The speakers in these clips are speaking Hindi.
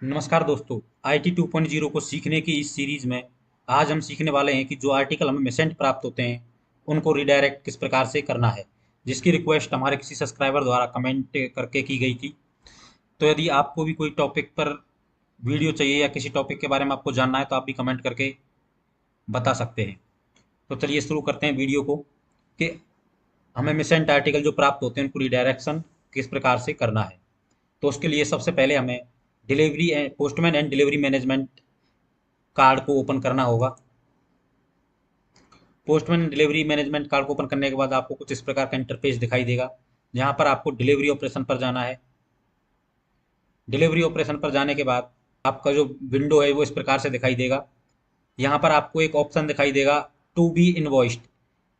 नमस्कार दोस्तों। IT 2.0 को सीखने की इस सीरीज में आज हम सीखने वाले हैं कि जो आर्टिकल हमें मिसेंट प्राप्त होते हैं उनको रिडायरेक्ट किस प्रकार से करना है, जिसकी रिक्वेस्ट हमारे किसी सब्सक्राइबर द्वारा कमेंट करके की गई थी। तो यदि आपको भी कोई टॉपिक पर वीडियो चाहिए या किसी टॉपिक के बारे में आपको जानना है तो आप भी कमेंट करके बता सकते हैं। तो चलिए शुरू करते हैं वीडियो को कि हमें मिसेंट आर्टिकल जो प्राप्त होते हैं उनको रिडायरेक्शन किस प्रकार से करना है। तो उसके लिए सबसे पहले हमें delivery and postman and delivery management card को ओपन करना होगा। पोस्टमैन डिलीवरी मैनेजमेंट कार्ड को ओपन करने के बाद आपको कुछ इस प्रकार का इंटरफेस दिखाई देगा, जहां पर आपको डिलीवरी ऑपरेशन पर जाना है। डिलीवरी ऑपरेशन पर जाने के बाद आपका जो विंडो है वो इस प्रकार से दिखाई देगा। यहाँ पर आपको एक ऑप्शन दिखाई देगा, टू बी इन्वॉइस्ड।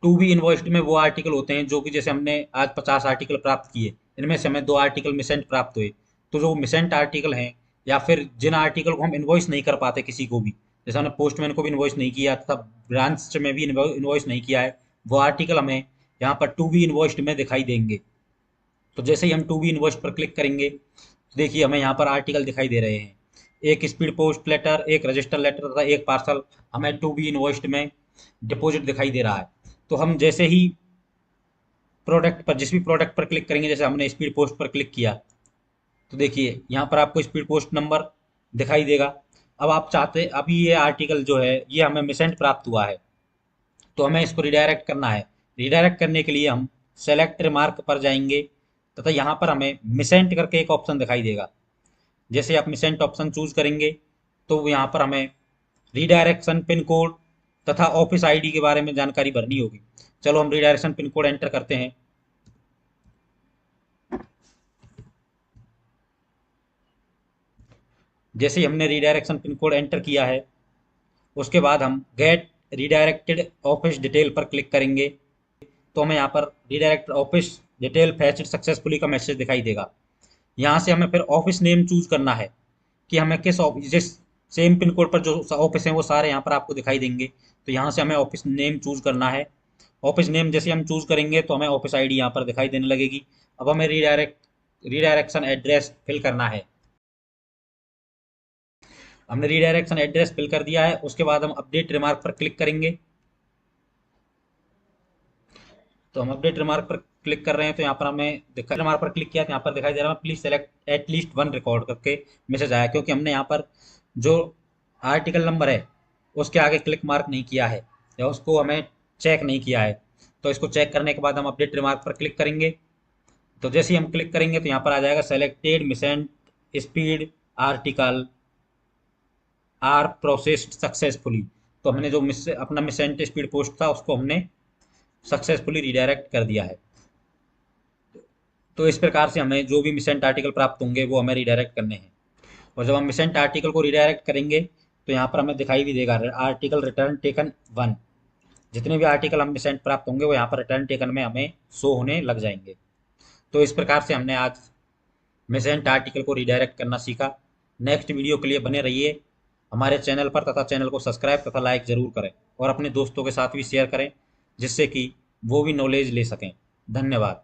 टू बी इन्वॉइस्ड में वो आर्टिकल होते हैं जो कि जैसे हमने आज 50 आर्टिकल प्राप्त किए, इनमें से हमें 2 आर्टिकल मिसेंट प्राप्त हुए। तो जो मिसेंट आर्टिकल हैं या फिर जिन आर्टिकल को हम इन्वॉइस नहीं कर पाते किसी को भी, जैसे हमने पोस्टमैन को भी इन्वॉइस नहीं किया तथा ब्रांच में भी इन्वॉइस नहीं किया है, वो आर्टिकल हमें यहाँ पर टू बी इन्वॉइस्ड में दिखाई देंगे। तो जैसे ही हम टू बी इन्वॉइस्ड पर क्लिक करेंगे तो देखिए हमें यहाँ पर आर्टिकल दिखाई दे रहे हैं। एक स्पीड पोस्ट लेटर, एक रजिस्टर लेटर तथा एक पार्सल हमें टू बी इन्वॉइस्ड में डिपॉजिट दिखाई दे रहा है। तो हम जैसे ही प्रोडक्ट पर जिस भी प्रोडक्ट पर क्लिक करेंगे, जैसे हमने स्पीड पोस्ट पर क्लिक किया तो देखिए यहाँ पर आपको स्पीड पोस्ट नंबर दिखाई देगा। अब आप चाहते अभी ये आर्टिकल जो है ये हमें मिसेंट प्राप्त हुआ है, तो हमें इसको रिडायरेक्ट करना है। रिडायरेक्ट करने के लिए हम सेलेक्ट रिमार्क पर जाएंगे तथा यहाँ पर हमें मिसेंट करके एक ऑप्शन दिखाई देगा। जैसे आप मिसेंट ऑप्शन चूज करेंगे तो यहाँ पर हमें रिडायरेक्शन पिन कोड तथा ऑफिस आईडी के बारे में जानकारी भरनी होगी। चलो हम रिडायरेक्शन पिन कोड एंटर करते हैं। जैसे ही हमने रिडायरेक्शन पिन कोड एंटर किया है उसके बाद हम गेट रिडायरेक्टेड ऑफिस डिटेल पर क्लिक करेंगे तो हमें यहाँ पर रिडायरेक्ट ऑफिस डिटेल फैच्ड सक्सेसफुली का मैसेज दिखाई देगा। यहाँ से हमें फिर ऑफिस नेम चूज करना है कि हमें किस जिस सेम पिन कोड पर जो ऑफिस हैं वो सारे यहाँ पर आपको दिखाई देंगे। तो यहाँ से हमें ऑफिस नेम चूज करना है। ऑफिस नेम जैसे हम चूज करेंगे तो हमें ऑफिस आईडी यहाँ पर दिखाई देने लगेगी। अब हमें रिडायरेक्शन एड्रेस फिल करना है। हमने रिडायरेक्शन एड्रेस फिल कर दिया है, उसके बाद हम अपडेट रिमार्क पर क्लिक करेंगे। तो हम अपडेट रिमार्क पर क्लिक कर रहे हैं तो यहाँ पर हमें रिमार्क पर क्लिक किया तो यहाँ पर दिखाई दे रहा है please select at least one record करके मैसेज आया, क्योंकि हमने यहाँ पर जो आर्टिकल नंबर है उसके आगे क्लिक मार्क नहीं किया है या उसको हमें चेक नहीं किया है। तो इसको चेक करने के बाद हम अपडेट रिमार्क पर क्लिक करेंगे। तो जैसे ही हम क्लिक करेंगे तो यहाँ पर आ जाएगा सेलेक्टेड मिसेंट speed article are processed successfully. तो हमने जो अपना मिसेंट स्पीड पोस्ट था उसको हमने सक्सेसफुली रिडायरेक्ट कर दिया है। तो इस प्रकार से हमें जो भी मिसेंट आर्टिकल प्राप्त होंगे वो हमें रिडायरेक्ट करने हैं। और जब हम मिसेंट आर्टिकल को रिडायरेक्ट करेंगे तो यहाँ पर हमें दिखाई भी देगा आर्टिकल रिटर्न टेकन 1। जितने भी आर्टिकल हम मिसेंट प्राप्त होंगे वो यहाँ पर रिटर्न टेकन में हमें शो होने लग जाएंगे। तो इस प्रकार से हमने आज मिसेंट आर्टिकल को रिडायरेक्ट करना सीखा। नेक्स्ट वीडियो के लिए बने रहिए हमारे चैनल पर तथा चैनल को सब्सक्राइब तथा लाइक जरूर करें और अपने दोस्तों के साथ भी शेयर करें, जिससे कि वो भी नॉलेज ले सकें। धन्यवाद।